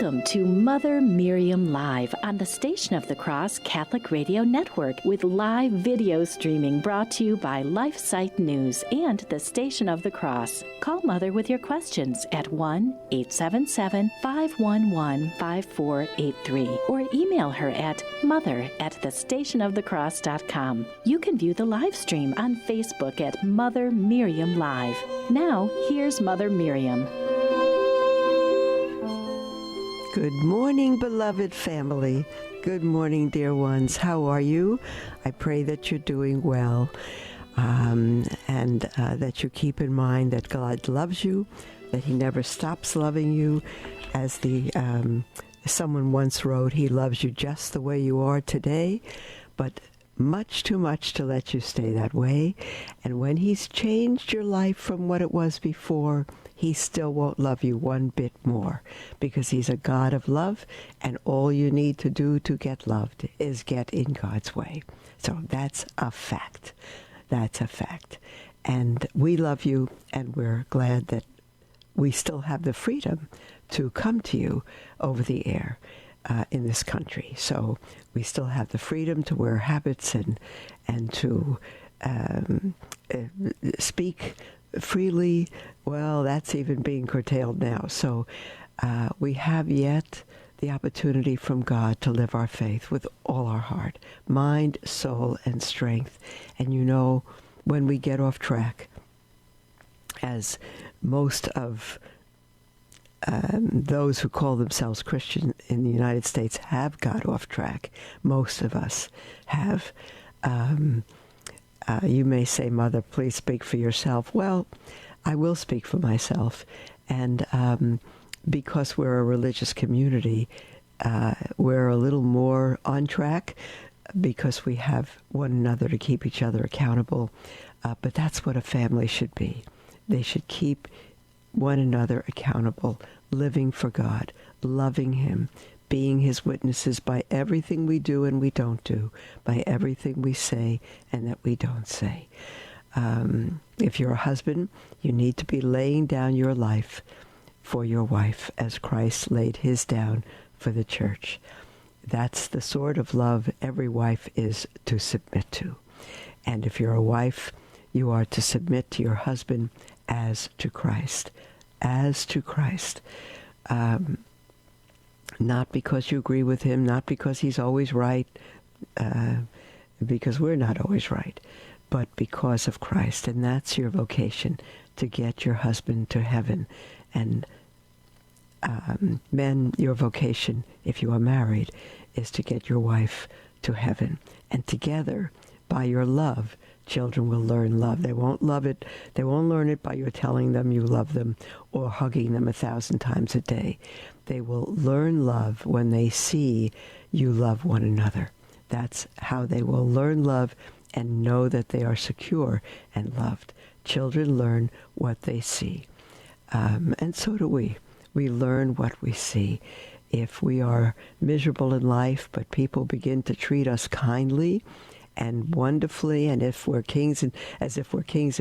Welcome to Mother Miriam Live on the Station of the Cross Catholic Radio Network with live video streaming brought to you by LifeSite News and the Station of the Cross. Call Mother with your questions at 1-877-511-5483 or email her at mother@thestationofthecross.com. You can view the live stream on Facebook at Mother Miriam Live. Now, here's Mother Miriam. Good morning, beloved family. Good morning, dear ones. How are you? I pray that you're doing well, and that you keep in mind that God loves you, that He never stops loving you. As someone once wrote, He loves you just the way you are today, but much too much to let you stay that way. And when He's changed your life from what it was before, He still won't love you one bit more, because He's a God of love, and all you need to do to get loved is get in God's way. So that's a fact. That's a fact. And we love you, and we're glad that we still have the freedom to come to you over the air in this country. So we still have the freedom to wear habits and to speak freely. Well, that's even being curtailed now. So we have yet the opportunity from God to live our faith with all our heart, mind, soul, and strength. And you know, when we get off track, as most of those who call themselves Christian in the United States have got off track, most of us have. You may say, Mother, please speak for yourself. Well, I will speak for myself. And because we're a religious community, we're a little more on track because we have one another to keep each other accountable. But that's what a family should be. They should keep one another accountable, living for God, loving Him, being His witnesses by everything we do and we don't do, by everything we say and that we don't say. If you're a husband, you need to be laying down your life for your wife as Christ laid His down for the church. That's the sort of love every wife is to submit to. And if you're a wife, you are to submit to your husband as to Christ. As to Christ. Not because you agree with him, not because he's always right, because we're not always right, but because of Christ. And that's your vocation, to get your husband to heaven. And men, your vocation, if you are married, is to get your wife to heaven. And together, by your love, children will learn love. They won't love it. They won't learn it by you telling them you love them or hugging them 1,000 times a day. They will learn love when they see you love one another. That's how they will learn love and know that they are secure and loved. Children learn what they see. And so do we. We learn what we see. If we are miserable in life, but people begin to treat us kindly and wonderfully, and if we're kings and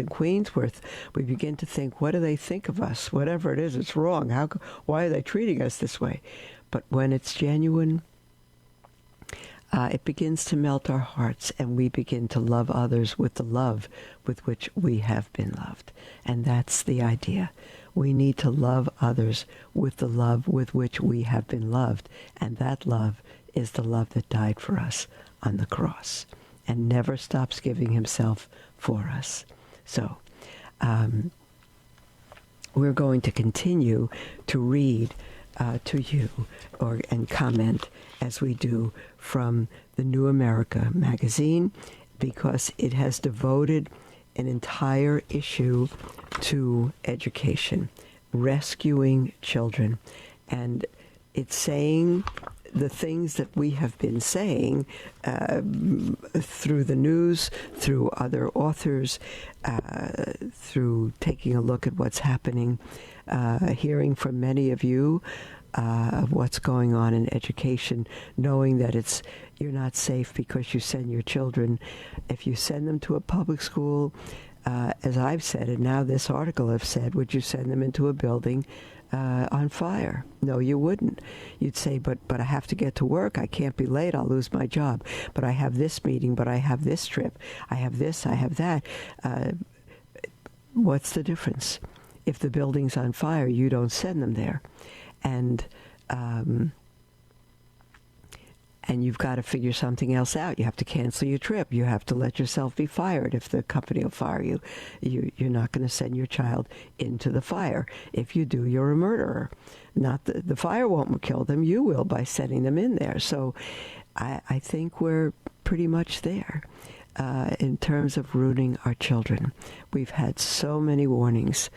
queens, we begin to think, what do they think of us? Whatever it is, it's wrong. Why are they treating us this way? But when it's genuine, it begins to melt our hearts, and we begin to love others with the love with which we have been loved. And that's the idea. We need to love others with the love with which we have been loved. And that love is the love that died for us on the cross and never stops giving Himself for us. So we're going to continue to read to you and comment as we do from the New America magazine, because it has devoted an entire issue to education, rescuing children. And it's saying the things that we have been saying through the news, through other authors, through taking a look at what's happening, hearing from many of you of what's going on in education, knowing that you're not safe because you send your children. If you send them to a public school, as I've said, and now this article have said, would you send them into a building on fire? No, you wouldn't. You'd say, but I have to get to work. I can't be late. I'll lose my job. But I have this meeting, but I have this trip. I have this, I have that. What's the difference? If the building's on fire, you don't send them there. And you've got to figure something else out. You have to cancel your trip. You have to let yourself be fired if the company will fire you. You're not going to send your child into the fire. If you do, you're a murderer. Not the fire won't kill them. You will by sending them in there. So I think we're pretty much there in terms of ruining our children. We've had so many warnings.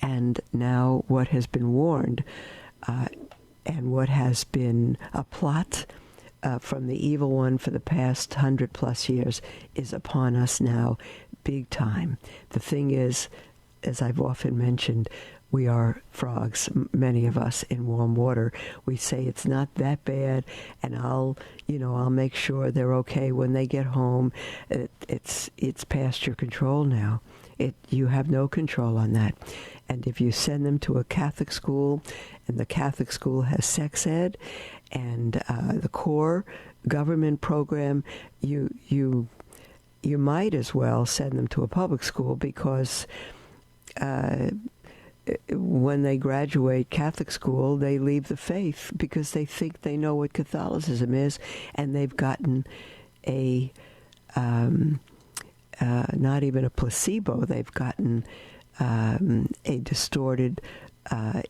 And now what has been warned and what has been a plot from the evil one for the past 100+ years is upon us now, big time. The thing is, as I've often mentioned, we are frogs, many of us, in warm water. We say it's not that bad, and I'll make sure they're okay when they get home. It's past your control now. You have no control on that. And if you send them to a Catholic school, and the Catholic school has sex ed, and the core government program, you might as well send them to a public school, because when they graduate Catholic school, they leave the faith because they think they know what Catholicism is, and they've gotten a not even a placebo, they've gotten a distorted,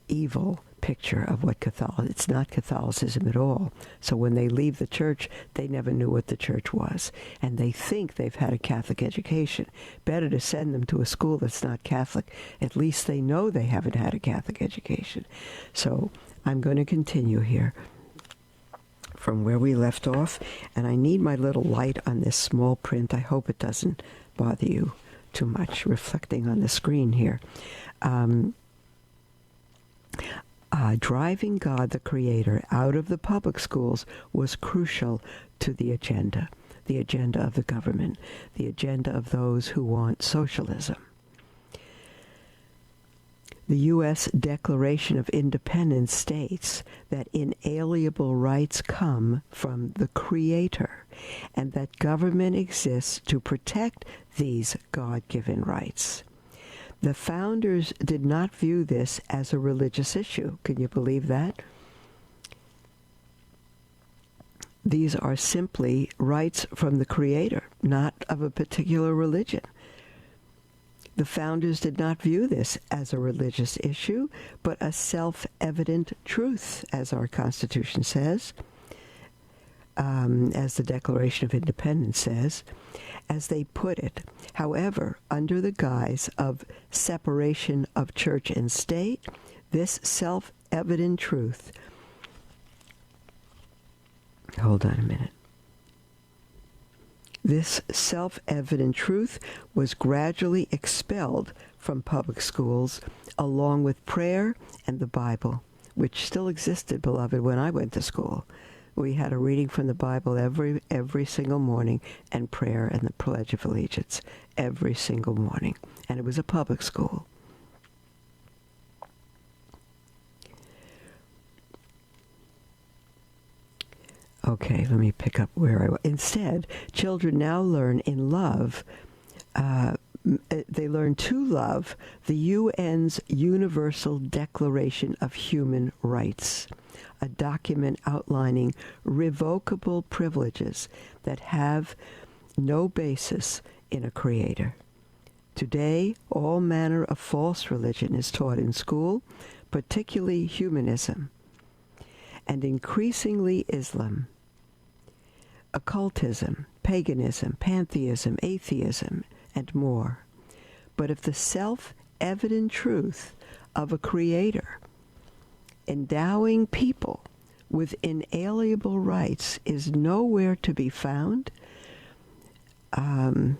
evil picture of what it's not Catholicism at all. So when they leave the church, they never knew what the church was, and they think they've had a Catholic education. Better to send them to a school that's not Catholic. At least they know they haven't had a Catholic education. So I'm going to continue here from where we left off, and I need my little light on this small print. I hope it doesn't bother you too much, reflecting on the screen here. Driving God the Creator out of the public schools was crucial to the agenda of the government, the agenda of those who want socialism. The U.S. Declaration of Independence states that inalienable rights come from the Creator, and that government exists to protect these God-given rights. The founders did not view this as a religious issue. Can you believe that? These are simply rights from the Creator, not of a particular religion. The founders did not view this as a religious issue, but a self-evident truth, as our Constitution says, as the Declaration of Independence says, as they put it. However, under the guise of separation of church and state, this self-evident truth... Hold on a minute. This self-evident truth was gradually expelled from public schools, along with prayer and the Bible, which still existed, beloved, when I went to school. We had a reading from the Bible every single morning, and prayer and the Pledge of Allegiance every single morning. And it was a public school. Okay, let me pick up where I was. Instead, children now learn in love. They learn to love the UN's Universal Declaration of Human Rights, a document outlining revocable privileges that have no basis in a creator. Today, all manner of false religion is taught in school, particularly humanism, and increasingly Islam, occultism, paganism, pantheism, atheism, and more. But if the self-evident truth of a creator endowing people with inalienable rights is nowhere to be found, I'm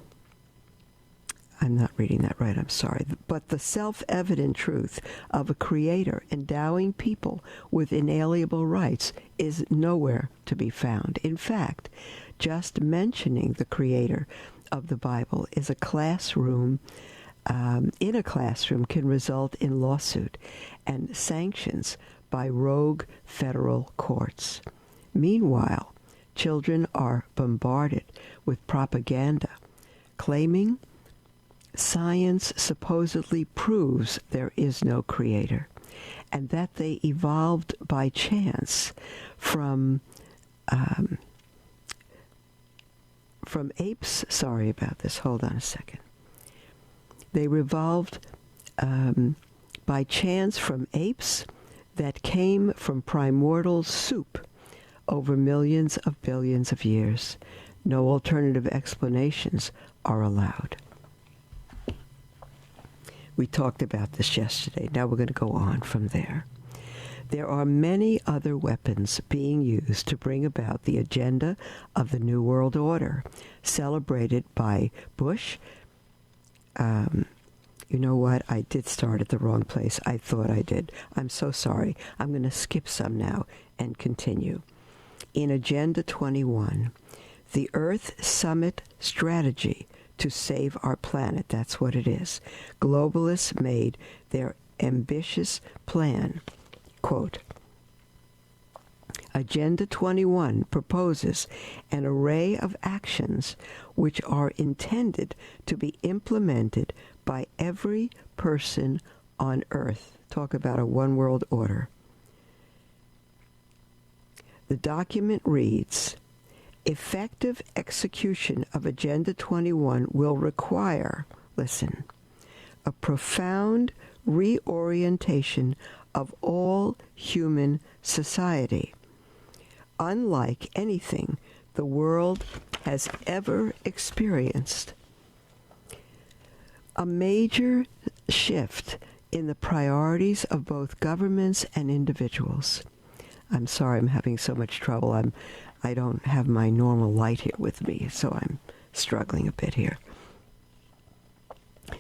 not reading that right, I'm sorry. But the self-evident truth of a creator endowing people with inalienable rights is nowhere to be found. In fact, just mentioning the creator of the Bible is a classroom, in a classroom can result in lawsuit and sanctions by rogue federal courts. Meanwhile, children are bombarded with propaganda claiming science supposedly proves there is no creator and that they evolved by chance from apes. Sorry about this. Hold on a second. They evolved by chance from apes that came from primordial soup over millions of billions of years. No alternative explanations are allowed. We talked about this yesterday. Now we're going to go on from there. There are many other weapons being used to bring about the agenda of the New World Order, celebrated by Bush. You know what? I did start at the wrong place. I thought I did. I'm so sorry. I'm going to skip some now and continue. In Agenda 21, the Earth Summit Strategy to Save Our Planet, that's what it is. Globalists made their ambitious plan. Quote, Agenda 21 proposes an array of actions which are intended to be implemented by every person on Earth. Talk about a one world order. The document reads, effective execution of Agenda 21 will require, listen, a profound reorientation of all human society, unlike anything the world has ever experienced. A major shift in the priorities of both governments and individuals. I'm sorry I'm having so much trouble. I don't have my normal light here with me, so I'm struggling a bit here.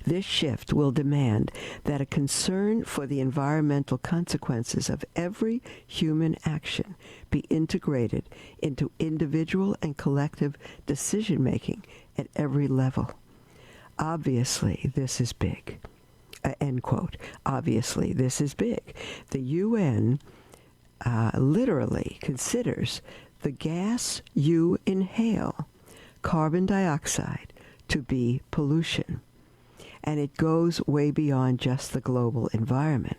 This shift will demand that a concern for the environmental consequences of every human action be integrated into individual and collective decision-making at every level. Obviously, this is big. End quote. Obviously, this is big. The UN literally considers the gas you inhale, carbon dioxide, to be pollution. And it goes way beyond just the global environment.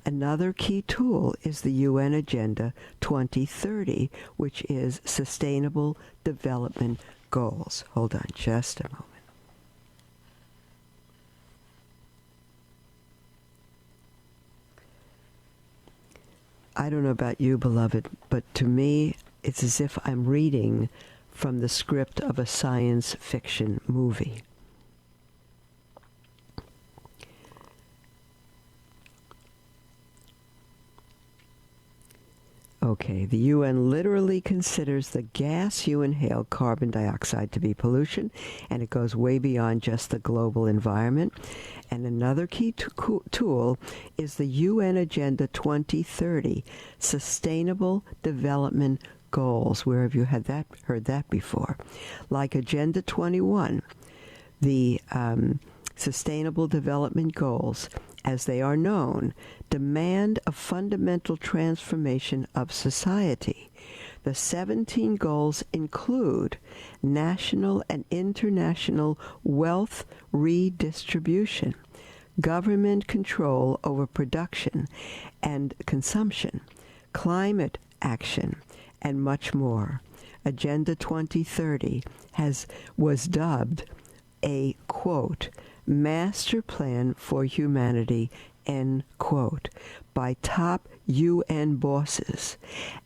Another key tool is the UN Agenda 2030, which is Sustainable Development Goals. Hold on just a moment. I don't know about you, beloved, but to me, it's as if I'm reading from the script of a science fiction movie. Okay, the UN literally considers the gas you inhale, carbon dioxide, to be pollution, and it goes way beyond just the global environment. And another key tool is the UN Agenda 2030, Sustainable Development Goals. Where have you heard that before? Like Agenda 21, the Sustainable Development Goals, as they are known, demand a fundamental transformation of society. The 17 goals include national and international wealth redistribution, government control over production and consumption, climate action, and much more. Agenda 2030 was dubbed a, quote, master plan for humanity, end quote, by top UN bosses,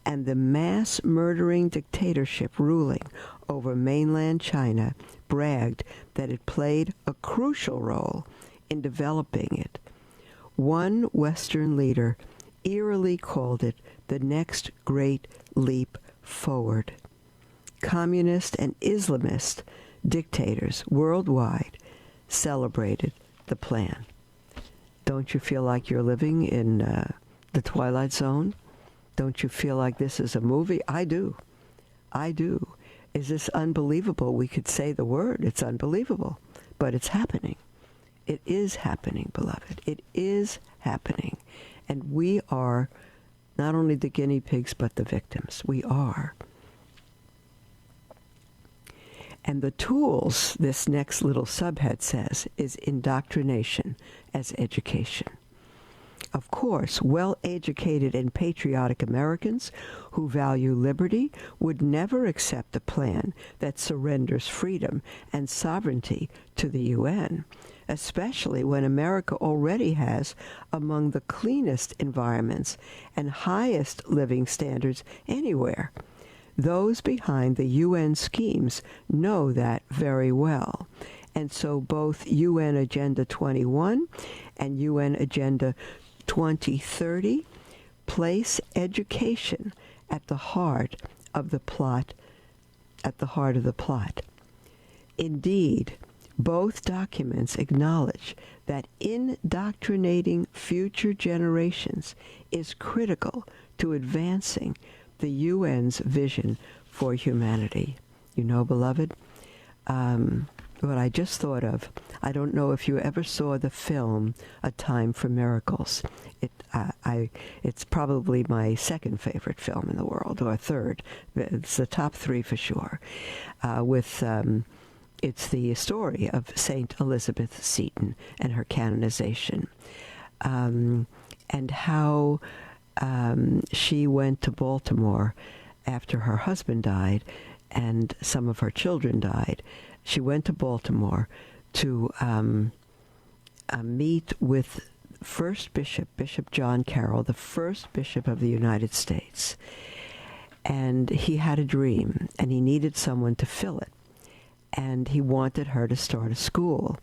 and the mass murdering dictatorship ruling over mainland China bragged that it played a crucial role in developing it. One Western leader eerily called it the next great leap forward. Communist and Islamist dictators worldwide celebrated the plan. Don't you feel like you're living in the Twilight Zone? Don't you feel like this is a movie? I do. Is this unbelievable? We could say the word, it's unbelievable, but it's happening. It is happening, beloved. It is happening. And we are not only the guinea pigs, but the victims. We are. And the tools, this next little subhead says, is indoctrination as education. Of course, well-educated and patriotic Americans who value liberty would never accept a plan that surrenders freedom and sovereignty to the UN, especially when America already has among the cleanest environments and highest living standards anywhere. Those behind the UN schemes know that very well. And so both UN Agenda 21 and UN Agenda 2030 place education at the heart of the plot, Indeed, both documents acknowledge that indoctrinating future generations is critical to advancing the UN's vision for humanity. You know, beloved, what I just thought of, I don't know if you ever saw the film A Time for Miracles. It's probably my second favorite film in the world, or third. It's the top three for sure. It's the story of Saint Elizabeth Seton and her canonization, and how she went to Baltimore after her husband died and some of her children died. She went to Baltimore to meet with first Bishop John Carroll, the first bishop of the United States. And he had a dream, and he needed someone to fill it. And he wanted her to start a school.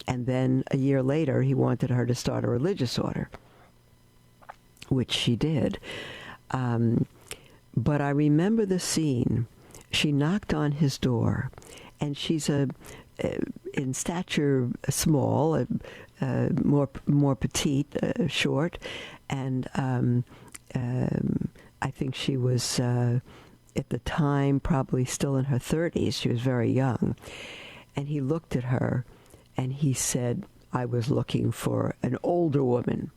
And then a year later, he wanted her to start a religious order, which she did. But I remember the scene. She knocked on his door, and she's in stature small, more petite, short, and I think she was at the time probably still in her 30s. She was very young. And he looked at her and he said, "I was looking for an older woman."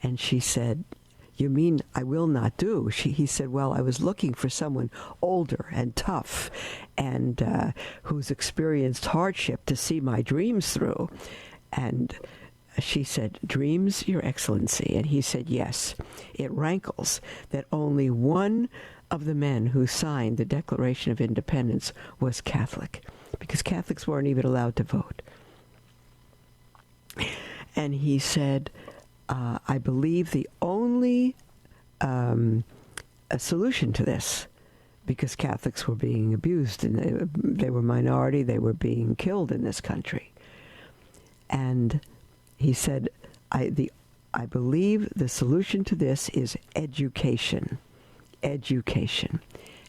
And she said, "You mean I will not do?" He said, "Well, I was looking for someone older and tough and who's experienced hardship to see my dreams through." And she said, "Dreams, Your Excellency?" And he said, "Yes, it rankles that only one of the men who signed the Declaration of Independence was Catholic, because Catholics weren't even allowed to vote." And he said, "I believe the only a solution to this, because Catholics were being abused, and they were minority, they were being killed in this country." And he said, I believe the solution to this is education. Education.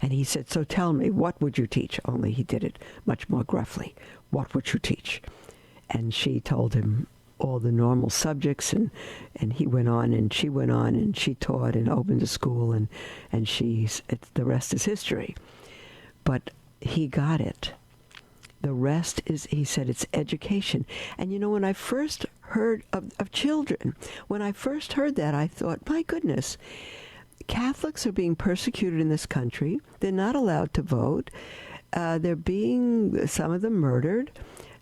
And he said, "So tell me, what would you teach?" Only he did it much more gruffly. "What would you teach?" And she told him all the normal subjects, and he went on, and she went on, and she taught and opened a school, and the rest is history. But he got it. The rest is, he said, it's education. And you know, when I first heard of children, when I first heard that, I thought, my goodness, Catholics are being persecuted in this country. They're not allowed to vote. They're being, some of them, murdered.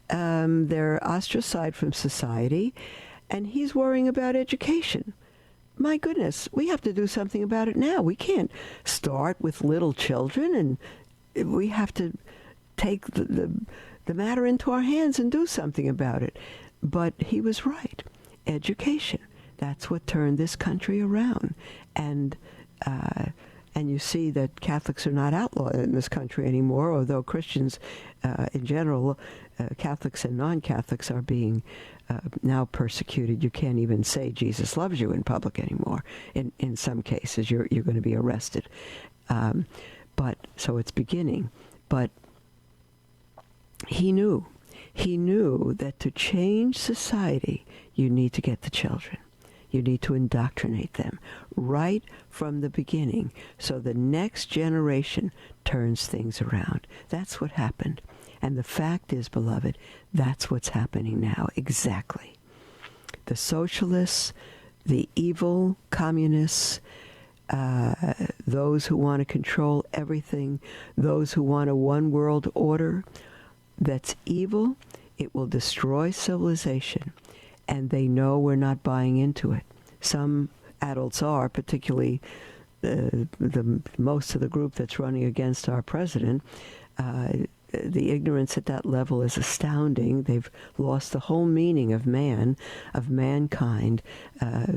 They're ostracized from society. And he's worrying about education. My goodness, we have to do something about it now. We can't start with little children, and we have to take the matter into our hands and do something about it. But he was right. Education. That's what turned this country around. And you see that Catholics are not outlawed in this country anymore, although Christians in general, Catholics and non-Catholics, are being now persecuted. You can't even say Jesus loves you in public anymore. In some cases, you're going to be arrested. But so it's beginning. But he knew that to change society, you need to get the children. You need to indoctrinate them right from the beginning so the next generation turns things around. That's what happened. And the fact is, beloved, that's what's happening now, exactly. The socialists, the evil communists, those who want to control everything, those who want a one-world order that's evil, it will destroy civilization. And they know we're not buying into it. Some adults are, particularly the most of the group that's running against our president. The ignorance at that level is astounding. They've lost the whole meaning of man, of mankind.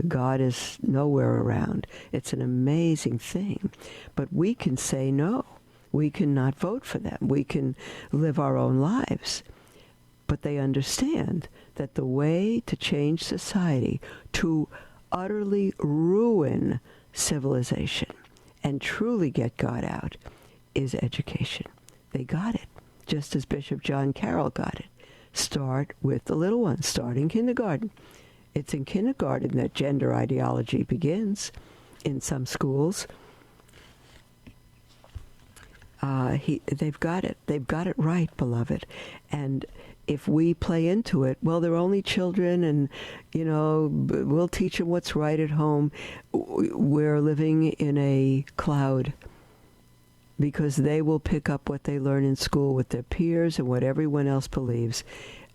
God is nowhere around. It's an amazing thing. But we can say no. We cannot vote for them. We can live our own lives. But they understand that the way to change society, to utterly ruin civilization and truly get God out, is education. They got it, just as Bishop John Carroll got it. Start with the little ones. Start in kindergarten. It's in kindergarten that gender ideology begins in some schools. They've got it. They've got it right, beloved. And if we play into it, well, they're only children and, we'll teach them what's right at home. We're living in a cloud because they will pick up what they learn in school with their peers and what everyone else believes.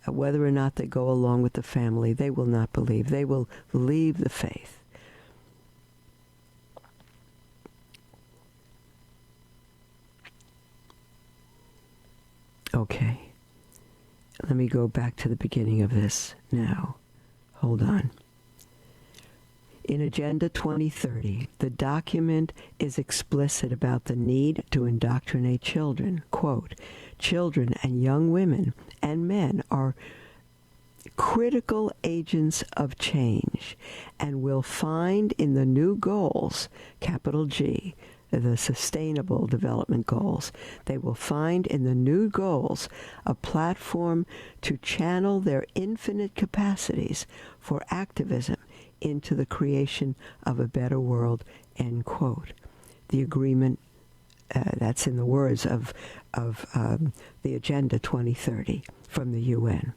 Whether or not they go along with the family, they will not believe. They will leave the faith. Okay. Let me go back to the beginning of this now. Hold on. In Agenda 2030, the document is explicit about the need to indoctrinate children. Quote, children and young women and men are critical agents of change and will find in the new goals, capital G, the Sustainable Development Goals, they will find in the new goals a platform to channel their infinite capacities for activism into the creation of a better world, end quote. The agreement, that's in the words of the Agenda 2030 from the UN.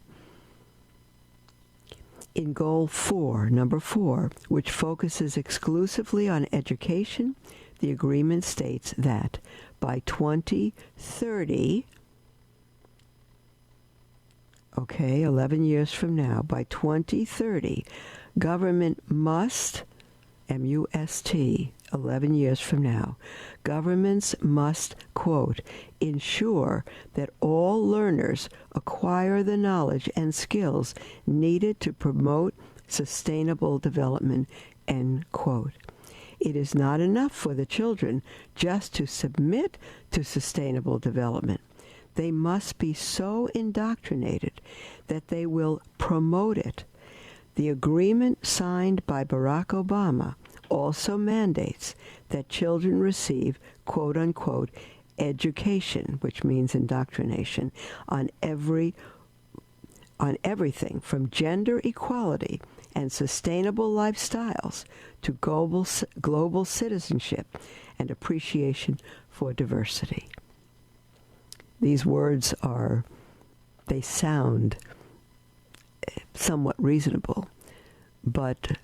In Goal 4, number 4, which focuses exclusively on education, the agreement states that by 2030, 11 years from now, by 2030, government must, M-U-S-T, 11 years from now, governments must, quote, ensure that all learners acquire the knowledge and skills needed to promote sustainable development, end quote. It is not enough for the children just to submit to sustainable development. They must be so indoctrinated that they will promote it. The agreement signed by Barack Obama also mandates that children receive, quote-unquote, education, which means indoctrination, on everything from gender equality and sustainable lifestyles to global citizenship and appreciation for diversity. These words they sound somewhat reasonable, but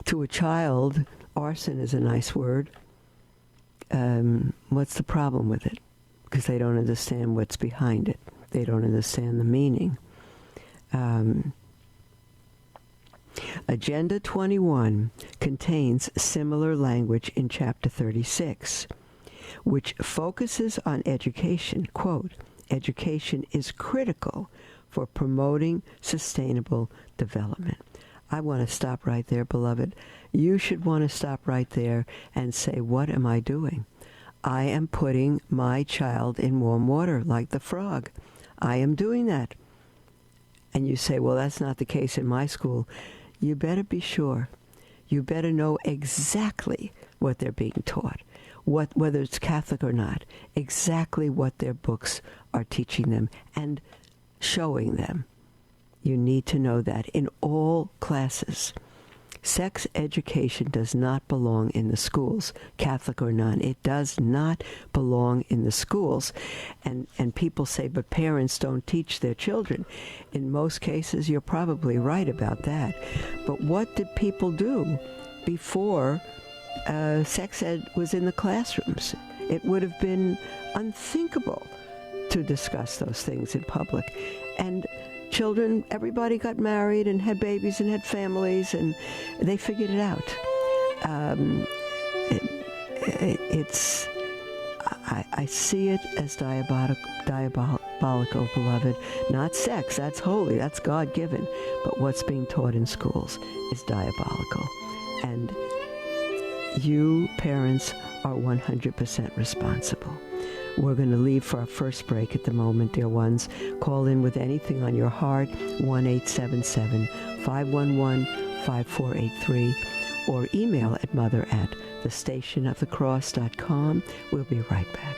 to a child, arson is a nice word. What's the problem with it? Because they don't understand what's behind it. They don't understand the meaning. Agenda 21 contains similar language in Chapter 36, which focuses on education. Quote, education is critical for promoting sustainable development. I want to stop right there, beloved. You should want to stop right there and say, what am I doing? I am putting my child in warm water like the frog. I am doing that. And you say, well, that's not the case in my school. You better be sure. You better know exactly what they're being taught, whether it's Catholic or not, exactly what their books are teaching them and showing them. You need to know that in all classes. Sex education does not belong in the schools, Catholic or none. It does not belong in the schools. And people say, but parents don't teach their children. In most cases, you're probably right about that. But what did people do before sex ed was in the classrooms? It would have been unthinkable to discuss those things in public. And children, everybody got married and had babies and had families, and they figured it out. I see it as diabolical, beloved. Not sex, that's holy, that's God-given. But what's being taught in schools is diabolical. And you, parents, are 100% responsible. We're going to leave for our first break at the moment, dear ones. Call in with anything on your heart, 1-877-511-5483, or email at mother@thestationofthecross.com. We'll be right back.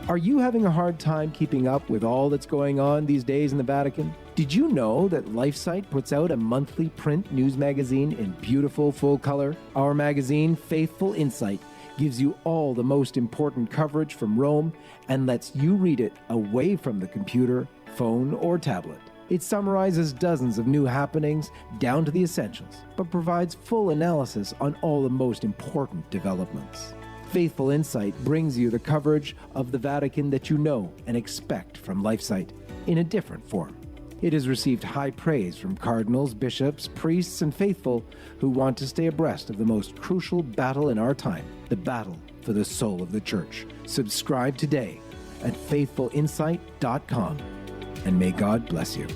Are you having a hard time keeping up with all that's going on these days in the Vatican? Did you know that LifeSite puts out a monthly print news magazine in beautiful full color? Our magazine, Faithful Insight, gives you all the most important coverage from Rome and lets you read it away from the computer, phone, or tablet. It summarizes dozens of new happenings down to the essentials, but provides full analysis on all the most important developments. Faithful Insight brings you the coverage of the Vatican that you know and expect from LifeSite in a different form. It has received high praise from cardinals, bishops, priests, and faithful who want to stay abreast of the most crucial battle in our time, the battle for the soul of the Church. Subscribe today at faithfulinsight.com, and may God bless you.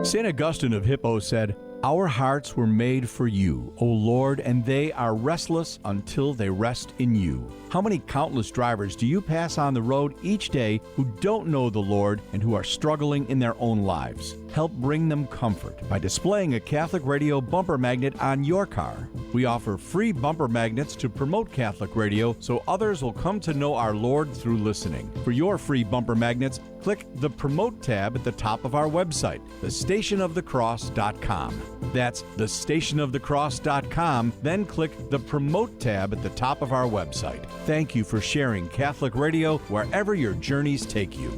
St. Augustine of Hippo said, "Our hearts were made for you, O Lord, and they are restless until they rest in you." How many countless drivers do you pass on the road each day who don't know the Lord and who are struggling in their own lives? Help bring them comfort by displaying a Catholic Radio bumper magnet on your car. We offer free bumper magnets to promote Catholic Radio so others will come to know our Lord through listening. For your free bumper magnets, click the Promote tab at the top of our website, thestationofthecross.com. That's thestationofthecross.com. Then click the Promote tab at the top of our website. Thank you for sharing Catholic Radio wherever your journeys take you.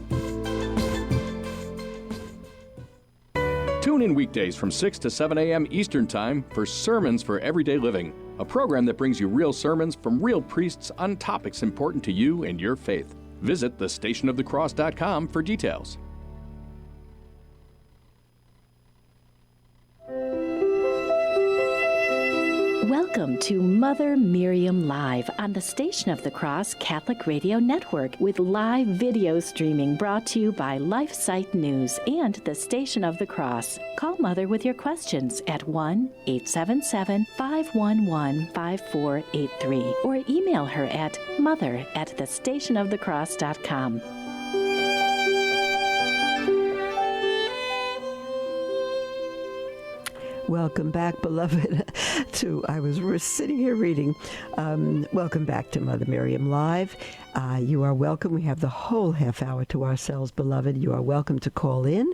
Tune in weekdays from 6 to 7 a.m. Eastern Time for Sermons for Everyday Living, a program that brings you real sermons from real priests on topics important to you and your faith. Visit thestationofthecross.com for details. Welcome to Mother Miriam Live on the Station of the Cross Catholic Radio Network with live video streaming brought to you by LifeSite News and the Station of the Cross. Call Mother with your questions at 1-877-511-5483 or email her at mother@thestationofthecross.com. Welcome back, beloved, I was sitting here reading. Welcome back to Mother Miriam Live. You are welcome. We have the whole half hour to ourselves, beloved. You are welcome to call in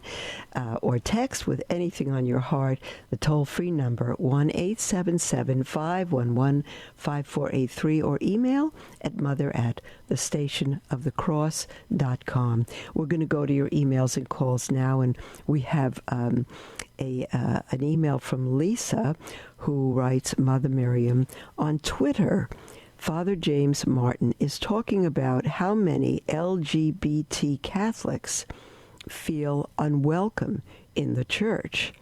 or text with anything on your heart. The toll-free number, 1-877-511-5483, or email at mother@thestationofthecross.com. We're going to go to your emails and calls now, and we have an email from Lisa, who writes, Mother Miriam, on Twitter, Father James Martin is talking about how many LGBT Catholics feel unwelcome in the church,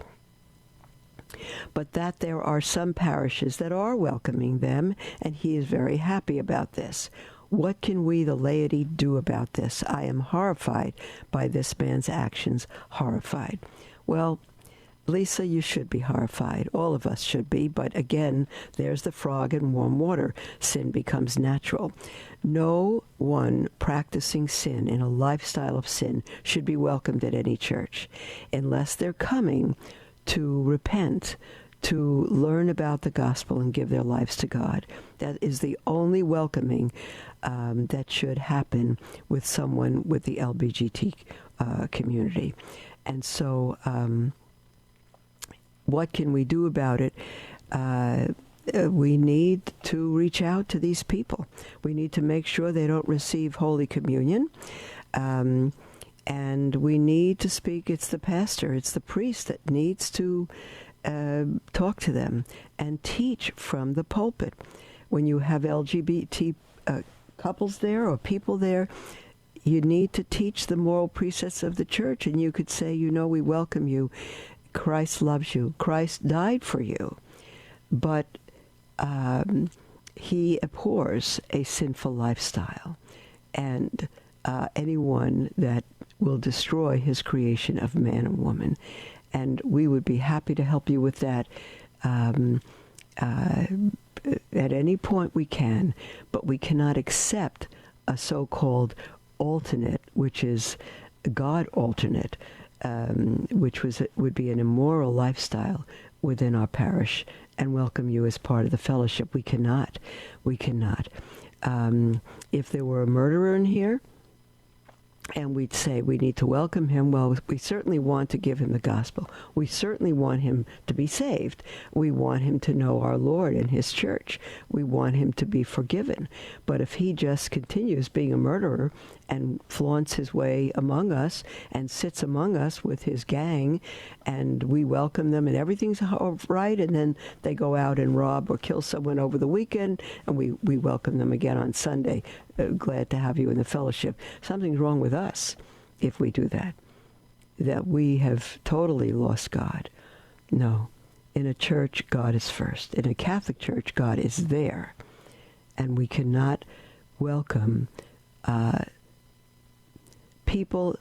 but that there are some parishes that are welcoming them, and he is very happy about this. What can we, the laity, do about this? I am horrified by this man's actions, horrified. Well, Lisa, you should be horrified. All of us should be. But again, there's the frog in warm water. Sin becomes natural. No one practicing sin in a lifestyle of sin should be welcomed at any church unless they're coming to repent, to learn about the gospel and give their lives to God. That is the only welcoming that should happen with someone with the LGBT community. And so what can we do about it? We need to reach out to these people. We need to make sure they don't receive Holy Communion. And we need to speak. It's the pastor, it's the priest that needs to talk to them and teach from the pulpit. When you have LGBT couples there or people there, you need to teach the moral precepts of the church. And you could say, we welcome you. Christ loves you. Christ died for you. But he abhors a sinful lifestyle. And anyone that will destroy his creation of man and woman. And we would be happy to help you with that at any point we can. But we cannot accept a so-called alternate, which is God alternate, which would be an immoral lifestyle within our parish, and welcome you as part of the fellowship. We cannot. If there were a murderer in here, and we'd say we need to welcome him, well, we certainly want to give him the gospel. We certainly want him to be saved. We want him to know our Lord and his church. We want him to be forgiven. But if he just continues being a murderer and flaunts his way among us and sits among us with his gang, and we welcome them and everything's right, and then they go out and rob or kill someone over the weekend, and we welcome them again on Sunday. Glad to have you in the fellowship. Something's wrong with us if we do that. That we have totally lost God. No. In a church, God is first. In a Catholic church, God is there. And we cannot welcome people.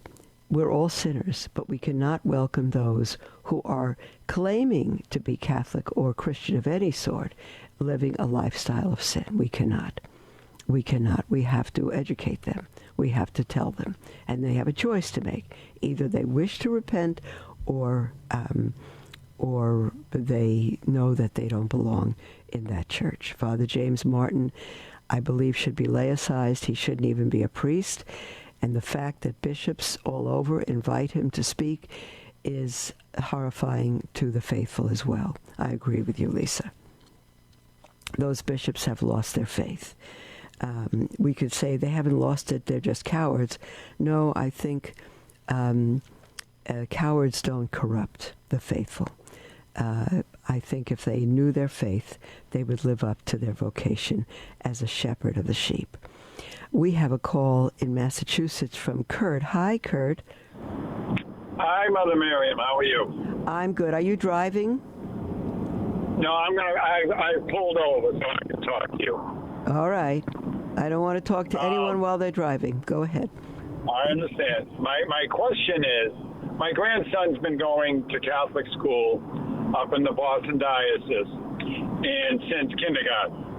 We're all sinners, but we cannot welcome those who are claiming to be Catholic or Christian of any sort, living a lifestyle of sin. We cannot. We have to educate them. We have to tell them. And they have a choice to make. Either they wish to repent or they know that they don't belong in that church. Father James Martin, I believe, should be laicized. He shouldn't even be a priest. And the fact that bishops all over invite him to speak is horrifying to the faithful as well. I agree with you, Lisa. Those bishops have lost their faith. We could say they haven't lost it, they're just cowards. No, I think cowards don't corrupt the faithful. I think if they knew their faith, they would live up to their vocation as a shepherd of the sheep. We have a call in Massachusetts from Kurt. Hi, Kurt. Hi, Mother Miriam. How are you? I'm good. Are you driving? No, I pulled over so I can talk to you. All right. I don't want to talk to anyone while they're driving. Go ahead. I understand. My question is, my grandson's been going to Catholic school up in the Boston Diocese and since kindergarten.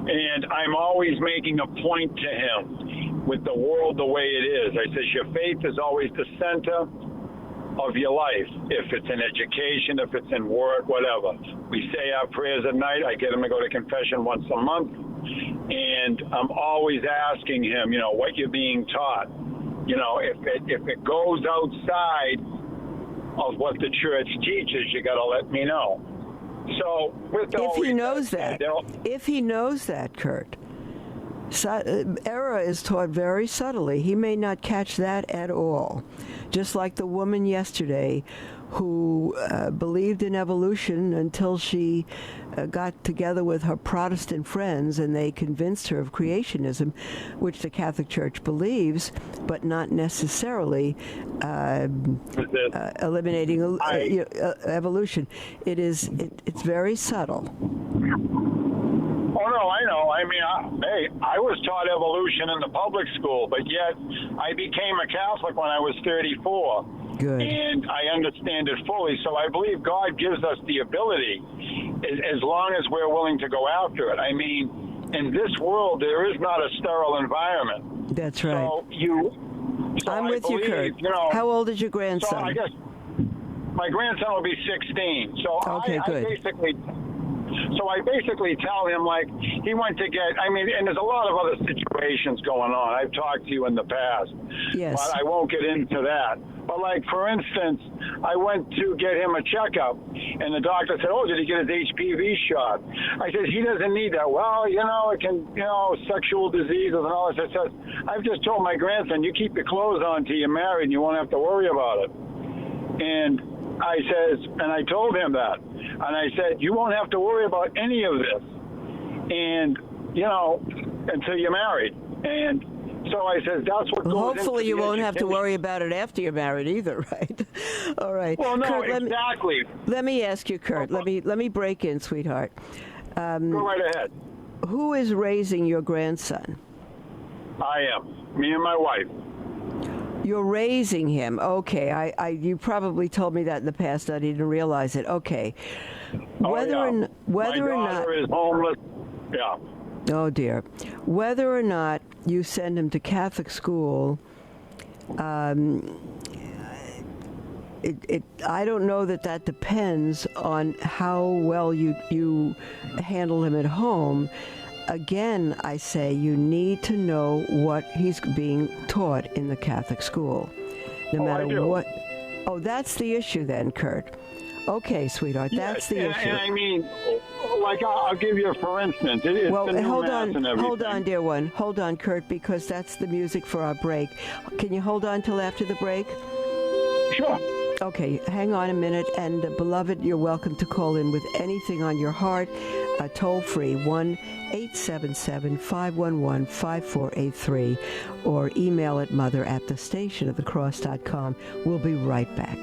And I'm always making a point to him with the world the way it is. I says, your faith is always the center of your life. If it's in education, if it's in work, whatever. We say our prayers at night. I get him to go to confession once a month. And I'm always asking him, what you're being taught. If it goes outside of what the church teaches, you got to let me know. So if he knows that, Kurt, error is taught very subtly. He may not catch that at all. Just like the woman yesterday who believed in evolution until she got together with her Protestant friends and they convinced her of creationism, which the Catholic Church believes, but not necessarily eliminating evolution. It's very subtle. Oh, no, I know. I mean, I was taught evolution in the public school, but yet I became a Catholic when I was 34. Good. And I understand it fully. So I believe God gives us the ability as long as we're willing to go after it. I mean, in this world, there is not a sterile environment. That's right. I'm with you, Kurt. How old is your grandson? So I guess my grandson will be 16. So okay, good. I basically tell him, like, he went to get, I mean, and there's a lot of other situations going on. I've talked to you in the past. Yes. But I won't get into that. But, like, for instance, I went to get him a checkup, and the doctor said, oh, did he get his HPV shot? I said, he doesn't need that. Well, it can, sexual diseases and all this. I said, I've just told my grandson, you keep your clothes on till you're married and you won't have to worry about it. And I told him that. And I said, you won't have to worry about any of this. And, until you're married. And so I said, that's what goes hopefully you won't have to education. worry about it after you're married either, right? All right. Well, no, Kurt, exactly. Let me ask you, Kurt. Let me break in, sweetheart. Go right ahead. Who is raising your grandson? I am. Me and my wife. You're raising him. Okay. You probably told me that in the past. I didn't realize it. Okay. Whether or not my daughter is homeless. Yeah. Oh dear. Whether or not you send him to Catholic school, I don't know that depends on how well you handle him at home. Again, I say you need to know what he's being taught in the Catholic school. No matter what. Oh, that's the issue then, Kurt. Okay, sweetheart, that's the issue. And I mean, like, I'll give you, for instance, it's well, the new hold mass on, and everything. hold on, dear one. Hold on, Kurt, because that's the music for our break. Can you hold on till after the break? Sure. Okay, hang on a minute. And beloved, you're welcome to call in with anything on your heart. Toll free 1-877-511-5483 or email at mother@thestationofthecross.com. We'll be right back.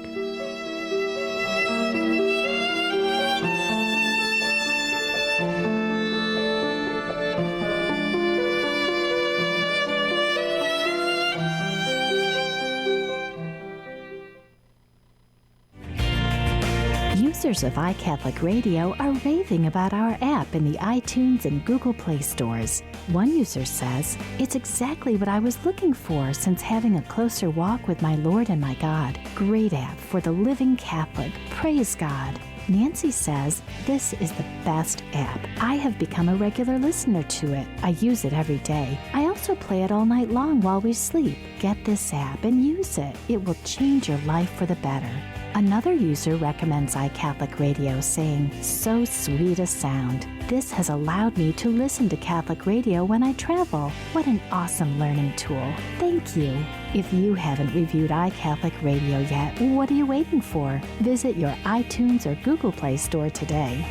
Users of iCatholic Radio are raving about our app in the iTunes and Google Play stores. One user says, it's exactly what I was looking for since having a closer walk with my Lord and my God. Great app for the living Catholic. Praise God. Nancy says, this is the best app. I have become a regular listener to it. I use it every day. I also play it all night long while we sleep. Get this app and use it. It will change your life for the better. Another user recommends iCatholic Radio, saying, so sweet a sound. This has allowed me to listen to Catholic radio when I travel. What an awesome learning tool. Thank you. If you haven't reviewed iCatholic Radio yet, what are you waiting for? Visit your iTunes or Google Play store today.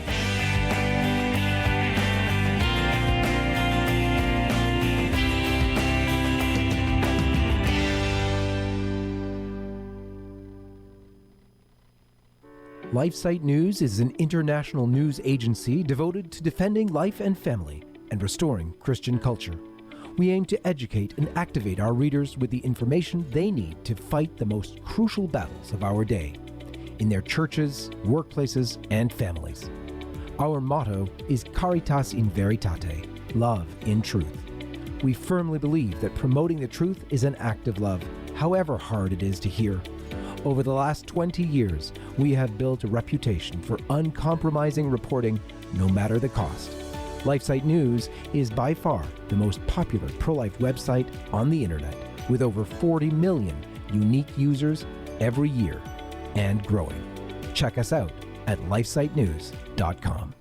LifeSite News is an international news agency devoted to defending life and family and restoring Christian culture. We aim to educate and activate our readers with the information they need to fight the most crucial battles of our day in their churches, workplaces, and families. Our motto is Caritas in Veritate, love in truth. We firmly believe that promoting the truth is an act of love, however hard it is to hear. Over the last 20 years, we have built a reputation for uncompromising reporting, no matter the cost. LifeSite News is by far the most popular pro-life website on the internet, with over 40 million unique users every year and growing. Check us out at lifesitenews.com.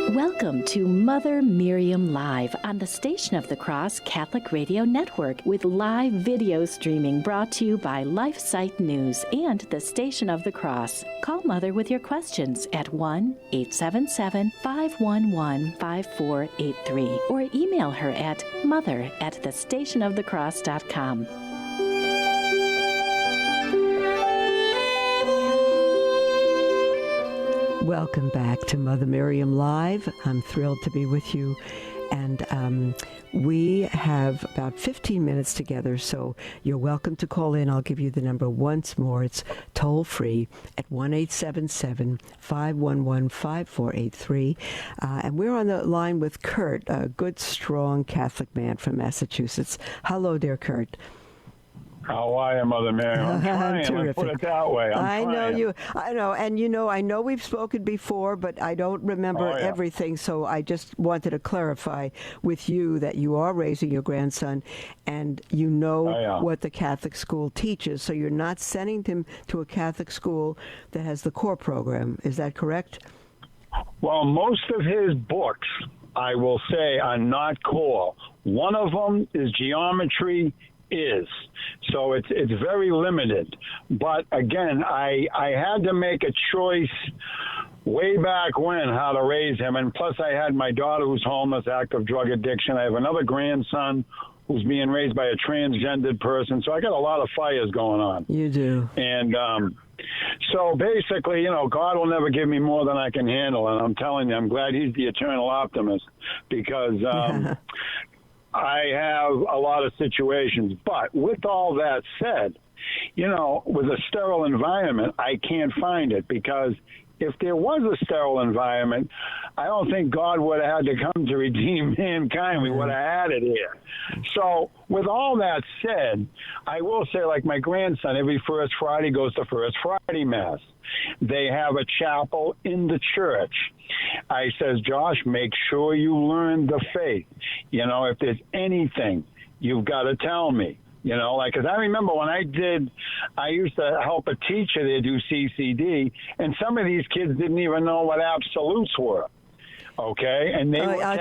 Welcome to Mother Miriam Live on the Station of the Cross Catholic Radio Network with live video streaming brought to you by LifeSite News and the Station of the Cross. Call Mother with your questions at 1-877-511-5483 or email her at mother@thestationofthecross.com. Welcome back to Mother Miriam Live. I'm thrilled to be with you. And we have about 15 minutes together, so you're welcome to call in. I'll give you the number once more. It's toll-free at 1-877-511-5483. And we're on the line with Kurt, a good, strong Catholic man from Massachusetts. Hello there, Kurt. How are you, Mother Mary? I'm trying. Let's put it that way. I know you. I know. And, I know we've spoken before, but I don't remember everything. So I just wanted to clarify with you that you are raising your grandson and you know what the Catholic school teaches. So you're not sending him to a Catholic school that has the core program. Is that correct? Well, most of his books, I will say, are not core. One of them is geometry. So it's very limited. But again, I had to make a choice way back when how to raise him. And plus I had my daughter who's homeless, active drug addiction. I have another grandson who's being raised by a transgendered person. So I got a lot of fires going on. You do. And so basically, God will never give me more than I can handle. And I'm telling you, I'm glad he's the eternal optimist because I have a lot of situations. But with all that said, with a sterile environment, I can't find it because if there was a sterile environment, I don't think God would have had to come to redeem mankind. We would have had it here. So with all that said, I will say, like my grandson, every First Friday goes to First Friday Mass. They have a chapel in the church. I says, Josh, make sure you learn the faith. If there's anything, you've got to tell me. Because I remember when I used to help a teacher there do CCD, and some of these kids didn't even know what absolutes were. Okay, and they were I'll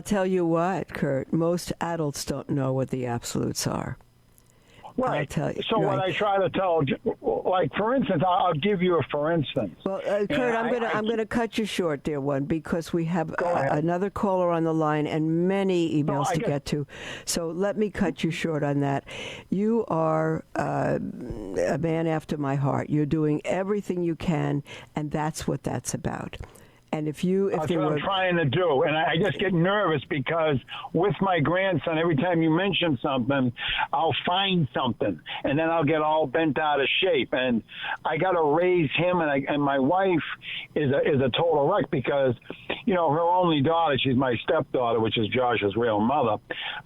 tell you what, Kurt. Most adults don't know what the absolutes are. Right. I'll tell you. So what I try to tell, like for instance, I'll give you a for instance. Well, Kurt, I'm gonna cut you short, dear one, because we have another caller on the line and many emails to get to. So let me cut you short on that. You are a man after my heart. You're doing everything you can, and that's what that's about. And that's what I'm trying to do. And I just get nervous because with my grandson, every time you mention something, I'll find something. And then I'll get all bent out of shape. And I got to raise him. And my wife is a total wreck because, her only daughter, she's my stepdaughter, which is Josh's real mother,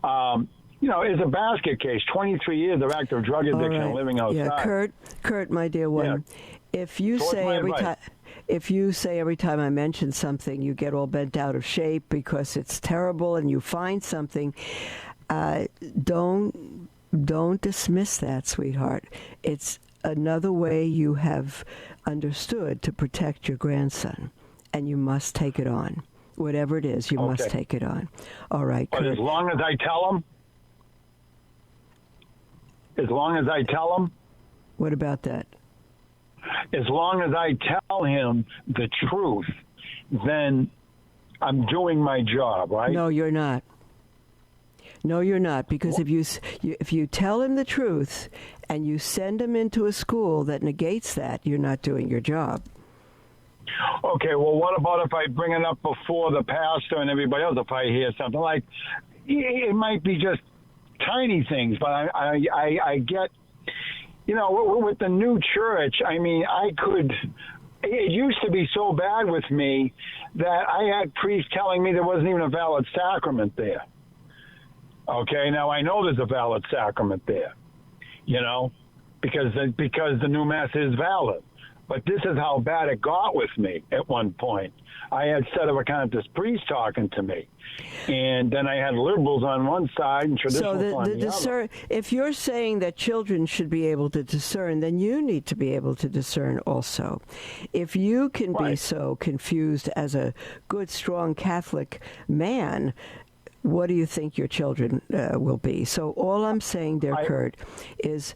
is a basket case, 23 years of active drug addiction living outside. Yeah, Kurt, my dear one, if you say every time I mention something, you get all bent out of shape because it's terrible and you find something, don't dismiss that, sweetheart. It's another way you have understood to protect your grandson, and you must take it on. Whatever it is, you must take it on. All right, Kurt. But as long as I tell him? What about that? As long as I tell him the truth, then I'm doing my job, right? No, you're not. No, you're not, because if you tell him the truth and you send him into a school that negates that, you're not doing your job. Okay, well, what about if I bring it up before the pastor and everybody else, if I hear something like, it might be just tiny things, but I get... with the new church, it used to be so bad with me that I had priests telling me there wasn't even a valid sacrament there. Okay, now I know there's a valid sacrament there, because the new Mass is valid. But this is how bad it got with me at one point. I had set of account this priest talking to me. And then I had liberals on one side and traditionals on the other. If you're saying that children should be able to discern, then you need to be able to discern also. If you can be so confused as a good, strong Catholic man, what do you think your children will be? So all I'm saying there, Kurt, is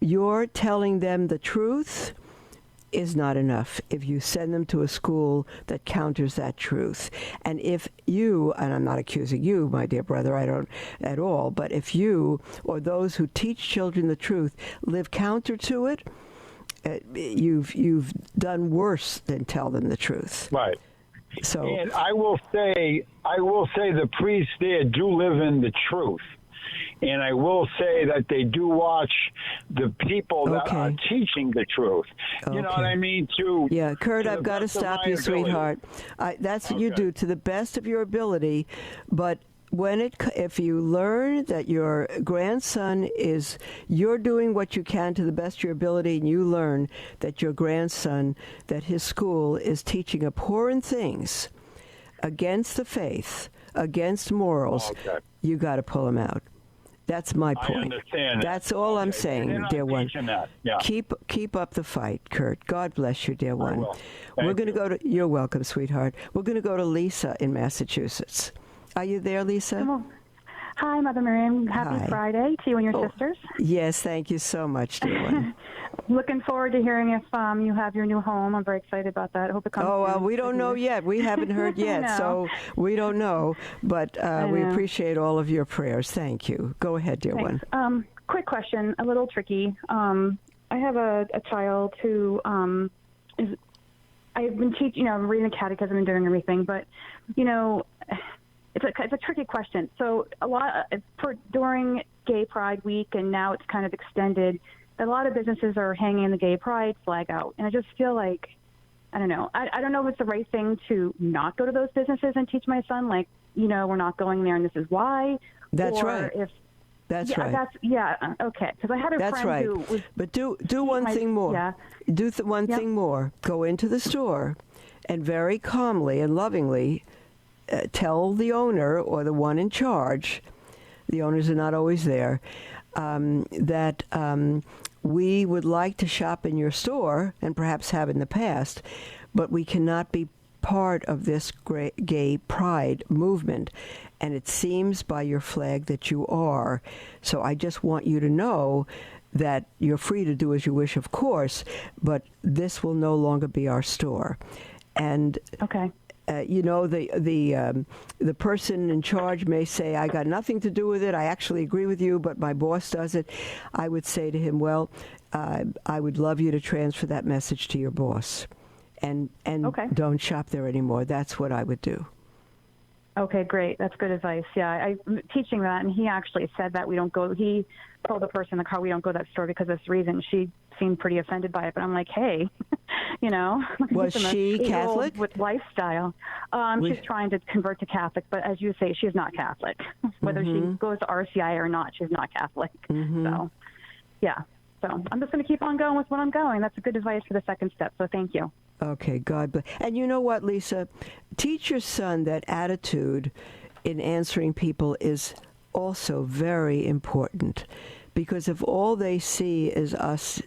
you're telling them the truth is not enough if you send them to a school that counters that truth. And if you, and I'm not accusing you, my dear brother, I don't at all, but if you or those who teach children the truth live counter to it, you've done worse than tell them the truth. Right. So, and I will say the priests there do live in the truth. And I will say that they do watch the people that are teaching the truth. You know what I mean? Kurt, I've got to stop you, sweetheart. That's what you do to the best of your ability. But if you learn that your grandson you're doing what you can to the best of your ability, and you learn that your grandson, that his school is teaching abhorrent things against the faith, against morals, you got to pull him out. That's my point. I understand. That's all I'm saying, dear one. Keep up the fight, Kurt. God bless you, dear one. We're going to go to. You're welcome, sweetheart. We're going to go to Lisa in Massachusetts. Are you there, Lisa? Hi, Mother Miriam. Happy Friday to you and your sisters. Yes, thank you so much, dear one. Looking forward to hearing if you have your new home. I'm very excited about that. I hope it comes soon. We don't know yet. We haven't heard yet, so we don't know. But we appreciate all of your prayers. Thank you. Go ahead, dear one. Quick question, a little tricky. I have a child who I've been teaching, I'm reading the catechism and doing everything, but, it's a tricky question. So during Gay Pride Week, and now it's kind of extended, a lot of businesses are hanging the Gay Pride flag out. And I just feel like, I don't know. I don't know if it's the right thing to not go to those businesses and teach my son, like, we're not going there and this is why. That's right. That's right. Okay. Because I had a friend who was... But do one thing more. Yeah. Do one thing more. Go into the store and very calmly and lovingly tell the owner or the one in charge, the owners are not always there, that we would like to shop in your store and perhaps have in the past, but we cannot be part of this gay pride movement. And it seems by your flag that you are. So I just want you to know that you're free to do as you wish, of course, but this will no longer be our store. And the person in charge may say, I got nothing to do with it. I actually agree with you, but my boss does it. I would say to him, well, I would love you to transfer that message to your boss and don't shop there anymore. That's what I would do. Okay, great. That's good advice. Yeah, I'm teaching that, and he actually said that we don't go. He told the person in the car, we don't go to that store because of this reason. She seemed pretty offended by it, but I'm like, hey, Was she Catholic? With lifestyle. She's trying to convert to Catholic, but as you say, she's not Catholic. Whether she goes to RCI or not, she's not Catholic. So, yeah. So I'm just going to keep on going with what I'm going. That's a good advice for the second step, so thank you. Okay, God bless. And you know what, Lisa? Teach your son that attitude in answering people is also very important. Because if all they see is us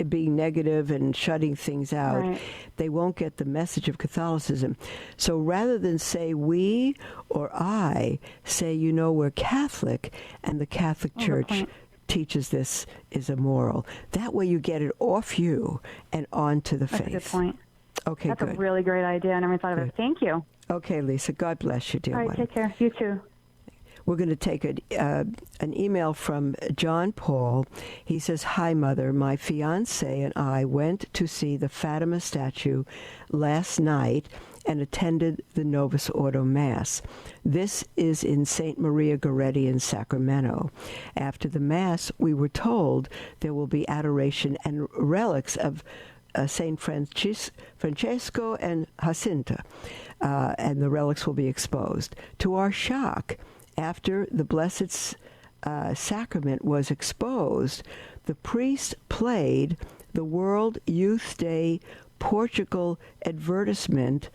being negative and shutting things out, they won't get the message of Catholicism. So rather than say we or I, say, we're Catholic, and the Catholic Church teaches this is immoral. That way you get it off you and onto the faith. That's a good point. Okay, That's a really great idea. I never thought of it. Thank you. Okay, Lisa. God bless you, dear one. All right, take care. You too. We're going to take an email from John Paul. He says, hi, Mother. My fiancé and I went to see the Fatima statue last night and attended the Novus Ordo Mass. This is in St. Maria Goretti in Sacramento. After the Mass, we were told there will be adoration and relics of St. Francesco and Jacinta, and the relics will be exposed. To our shock, after the Blessed Sacrament was exposed, the priest played the World Youth Day Portugal advertisement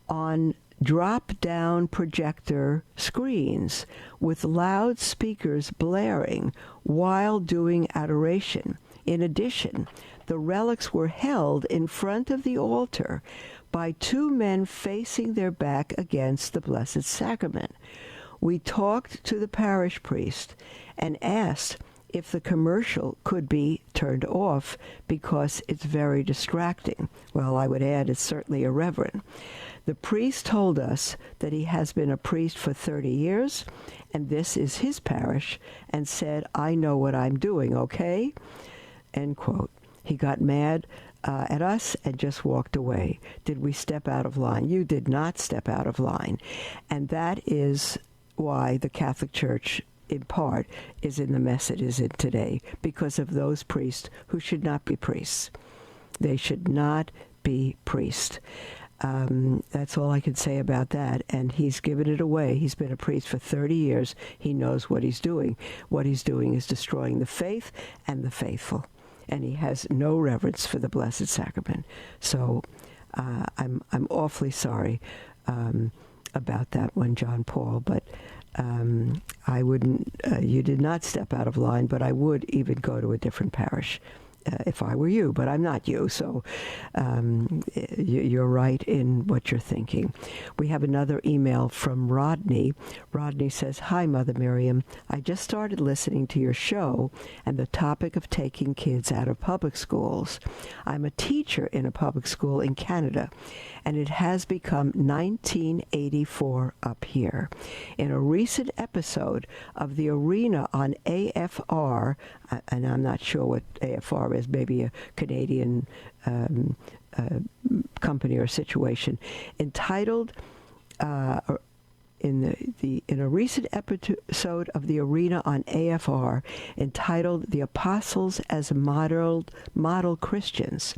on drop-down projector screens with loudspeakers blaring while doing adoration. In addition, the relics were held in front of the altar by two men facing their back against the Blessed Sacrament. We talked to the parish priest and asked if the commercial could be turned off because it's very distracting. Well, I would add it's certainly irreverent. The priest told us that he has been a priest for 30 years, and this is his parish, and said, I know what I'm doing, okay? End quote. He got mad at us and just walked away. Did we step out of line? You did not step out of line. And that is why the Catholic Church, in part, is in the mess it is in today, because of those priests who should not be priests. They should not be priests. That's all I can say about that. And he's given it away. He's been a priest for 30 years. He knows what he's doing. What he's doing is destroying the faith and the faithful. And he has no reverence for the Blessed Sacrament. So I'm awfully sorry about that one, John Paul. But I wouldn't. You did not step out of line. But I would even go to a different parish if I were you, but I'm not you, so you're right in what you're thinking. We have another email from Rodney. Rodney says, Hi, Mother Miriam. I just started listening to your show and the topic of taking kids out of public schools. I'm a teacher in a public school in Canada, and it has become 1984 up here. In a recent episode of The Arena on AFR, and I'm not sure what AFR is, maybe a Canadian company or situation, entitled, in a recent episode of The Arena on AFR, entitled The Apostles as Model Christians,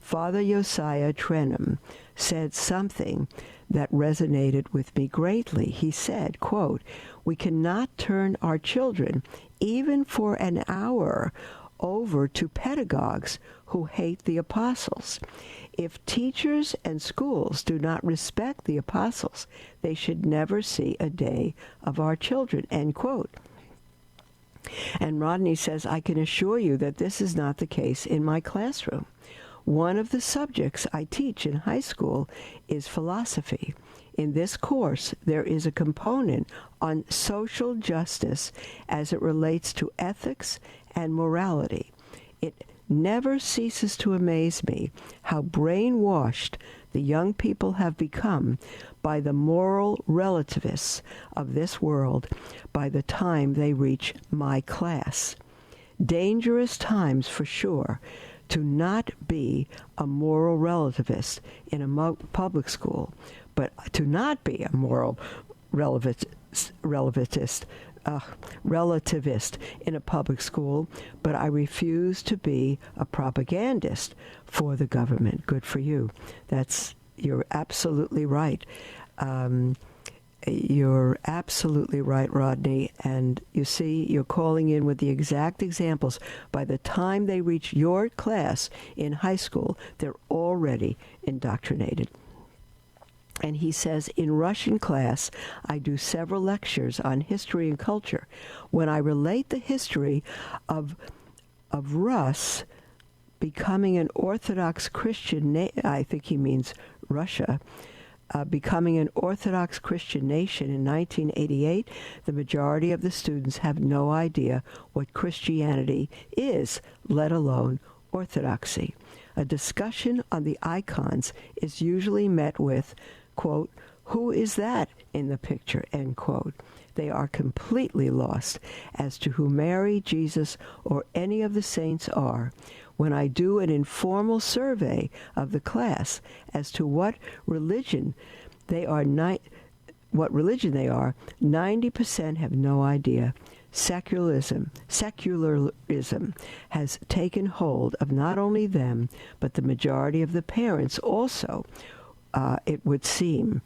Father Josiah Trenum said something that resonated with me greatly. He said, quote, we cannot turn our children, even for an hour, over to pedagogues who hate the apostles. If teachers and schools do not respect the apostles, they should never see a day of our children, end quote. And Rodney says, I can assure you that this is not the case in my classroom. One of the subjects I teach in high school is philosophy. In this course, there is a component on social justice as it relates to ethics and morality. It never ceases to amaze me how brainwashed the young people have become by the moral relativists of this world by the time they reach my class. Dangerous times for sure to not be a moral relativist in a public school, but to not be a moral relativist in a public school, but I refuse to be a propagandist for the government. Good for you. You're absolutely right. You're absolutely right, Rodney. And you see, you're calling in with the exact examples. By the time they reach your class in high school, they're already indoctrinated. And he says, in Russian class, I do several lectures on history and culture. When I relate the history of Rus becoming an Orthodox Christian, I think he means Russia, becoming an Orthodox Christian nation in 1988, the majority of the students have no idea what Christianity is, let alone Orthodoxy. A discussion on the icons is usually met with, quote, who is that in the picture, end quote. They are completely lost as to who Mary, Jesus, or any of the saints are. When I do an informal survey of the class as to what religion they are, 90% have no idea. Secularism has taken hold of not only them, but the majority of the parents also, it would seem.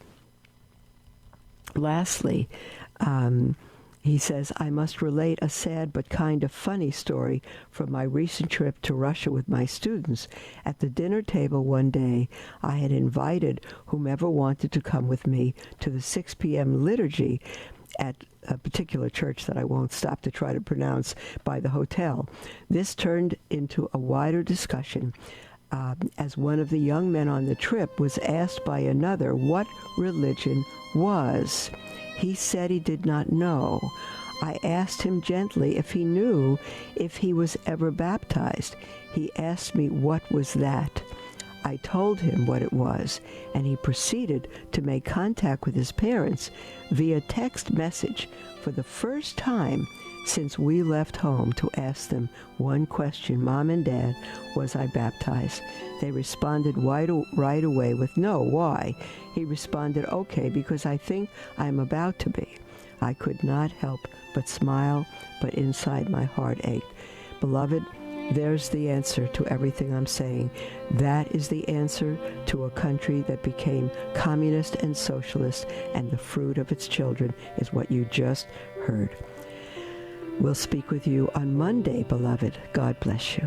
Lastly, He says, I must relate a sad but kind of funny story from my recent trip to Russia with my students. At the dinner table one day, I had invited whomever wanted to come with me to the 6 p.m. liturgy at a particular church that I won't stop to try to pronounce by the hotel. This turned into a wider discussion as one of the young men on the trip was asked by another what religion was. He said he did not know. I asked him gently if he knew if he was ever baptized. He asked me what was that. I told him what it was, and he proceeded to make contact with his parents via text message for the first time since we left home to ask them one question, Mom and Dad, was I baptized? They responded right away with no. Why? He responded, okay, because I think I'm about to be. I could not help but smile, but inside my heart ached. Beloved, there's the answer to everything I'm saying. That is the answer to a country that became communist and socialist, and the fruit of its children is what you just heard. We'll speak with you on Monday, beloved. God bless you.